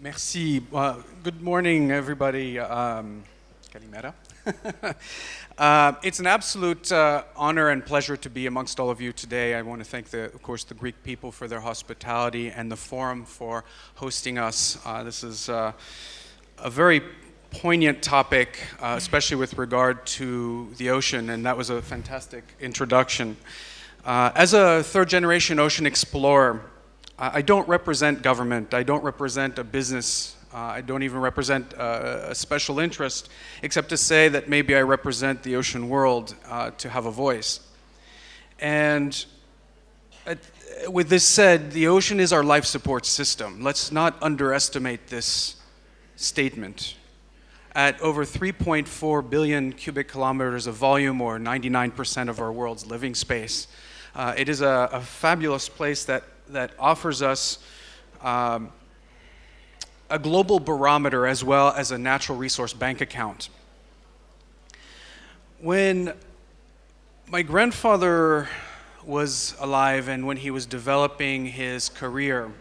Merci. Good morning, everybody. Kalimera. It's an absolute honor and pleasure to be amongst all of you today. I want to thank, of course, the Greek people for their hospitality and the forum for hosting us. This is a very poignant topic, especially with regard to the ocean, and that was a fantastic introduction. As a third-generation ocean explorer, I don't represent government, I don't represent a business, I don't even represent a special interest, except to say that maybe I represent the ocean world to have a voice. And with this said, the ocean is our life support system. Let's not underestimate this statement. At over 3.4 billion cubic kilometers of volume, or 99% of our world's living space, it is a fabulous place that offers us a global barometer as well as a natural resource bank account. When my grandfather was alive and when he was developing his career,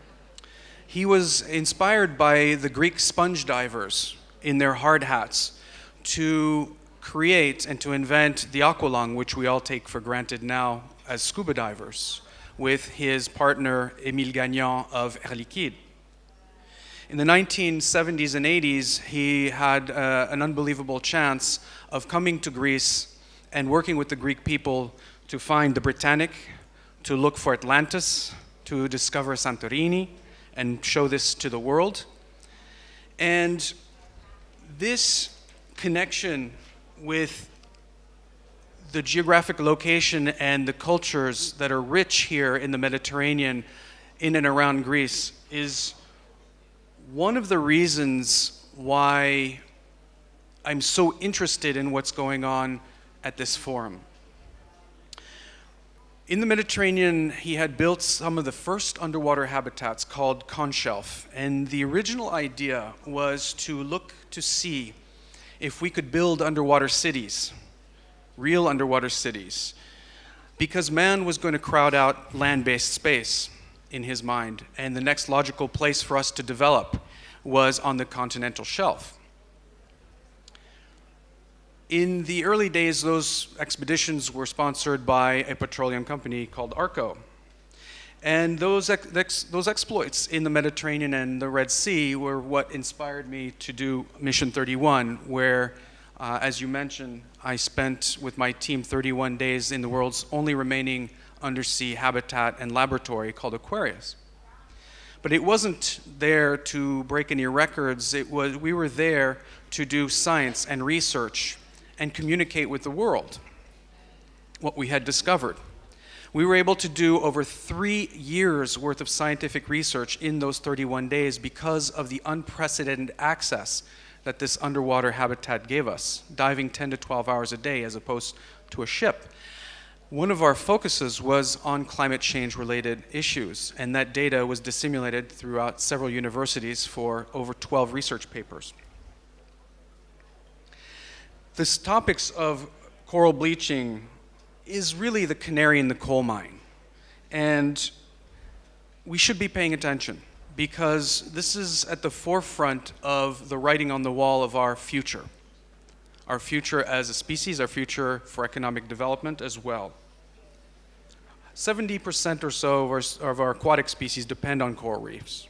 he was inspired by the Greek sponge divers in their hard hats to create and to invent the aqualung, which we all take for granted now as scuba divers, with his partner Émile Gagnan of Air Liquide. In the 1970s and 80s, he had an unbelievable chance of coming to Greece and working with the Greek people to find the Britannic, to look for Atlantis, to discover Santorini, and show this to the world. And this connection with the geographic location and the cultures that are rich here in the Mediterranean, in and around Greece, is one of the reasons why I'm so interested in what's going on at this forum. In the Mediterranean, he had built some of the first underwater habitats called conch shelf, and the original idea was to look to see if we could build underwater cities, real underwater cities, because man was going to crowd out land-based space in his mind, and the next logical place for us to develop was on the continental shelf. In the early days, those expeditions were sponsored by a petroleum company called Arco. And those exploits in the Mediterranean and the Red Sea were what inspired me to do Mission 31, where, as you mentioned, I spent with my team 31 days in the world's only remaining undersea habitat and laboratory called Aquarius. But it wasn't there to break any records. We were there to do science and research and communicate with the world what we had discovered. We were able to do over 3 years worth of scientific research in those 31 days because of the unprecedented access that this underwater habitat gave us, diving 10 to 12 hours a day as opposed to a ship. One of our focuses was on climate change related issues, and that data was disseminated throughout several universities for over 12 research papers. This topics of coral bleaching is really the canary in the coal mine, and we should be paying attention, because this is at the forefront of the writing on the wall of our future as a species, our future for economic development as well. 70% or so of our aquatic species depend on coral reefs.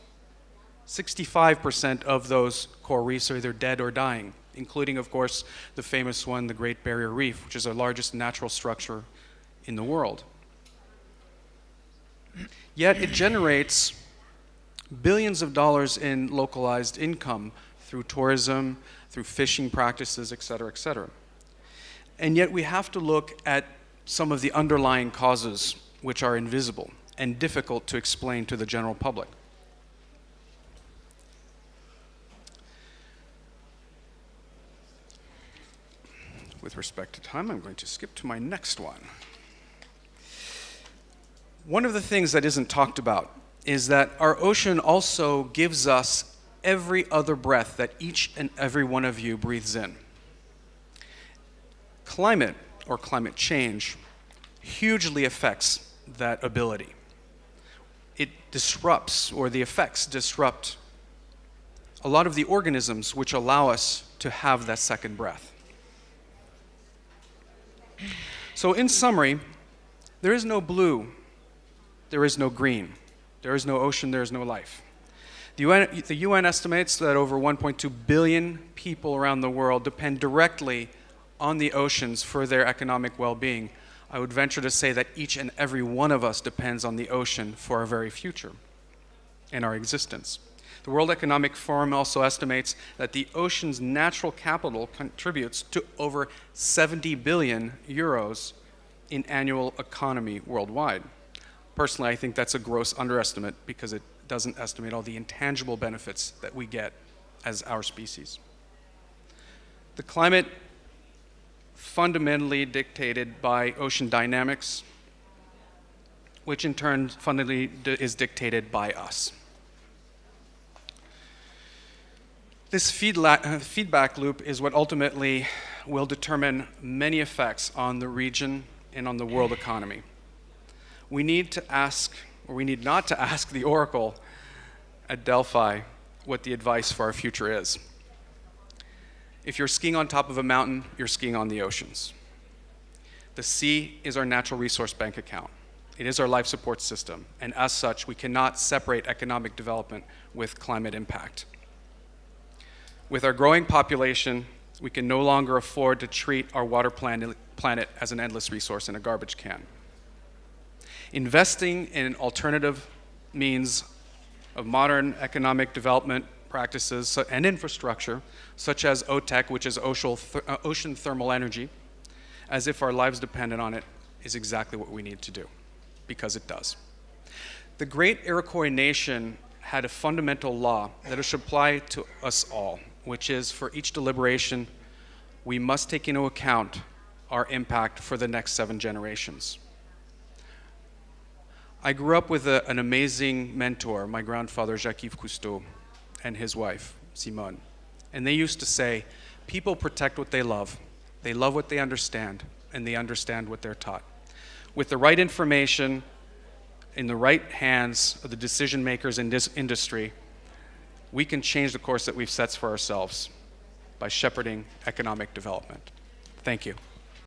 65% of those coral reefs are either dead or dying, including, of course, the famous one, the Great Barrier Reef, which is our largest natural structure in the world. Yet it generates billions of dollars in localized income through tourism, through fishing practices, et cetera, et cetera. And yet we have to look at some of the underlying causes which are invisible and difficult to explain to the general public. With respect to time, I'm going to skip to my next one. One of the things that isn't talked about is that our ocean also gives us every other breath that each and every one of you breathes in. Climate, or climate change, hugely affects that ability. It disrupts, or the effects disrupt a lot of the organisms which allow us to have that second breath. So in summary, there is no blue, there is no green, there is no ocean, there is no life. The UN estimates that over 1.2 billion people around the world depend directly on the oceans for their economic well-being. I would venture to say that each and every one of us depends on the ocean for our very future and our existence. The World Economic Forum also estimates that the ocean's natural capital contributes to over 70 billion euros in annual economy worldwide. Personally, I think that's a gross underestimate because it doesn't estimate all the intangible benefits that we get as our species. The climate fundamentally dictated by ocean dynamics, which in turn fundamentally is dictated by us. This feedback loop is what ultimately will determine many effects on the region and on the world economy. We need to ask, or we need not to ask the oracle at Delphi what the advice for our future is. If you're skiing on top of a mountain, you're skiing on the oceans. The sea is our natural resource bank account. It is our life support system, and as such, we cannot separate economic development with climate impact. With our growing population, we can no longer afford to treat our water planet as an endless resource in a garbage can. Investing in alternative means of modern economic development practices and infrastructure, such as OTEC, which is ocean thermal energy, as if our lives depended on it, is exactly what we need to do, because it does. The great Iroquois nation had a fundamental law that should apply to us all, which is for each deliberation, we must take into account our impact for the next 7 generations. I grew up with an amazing mentor, my grandfather, Fabien Cousteau, and his wife, Simone. And they used to say, people protect what they love what they understand, and they understand what they're taught. With the right information in the right hands of the decision makers in this industry, we can change the course that we've set for ourselves by shepherding economic development. Thank you.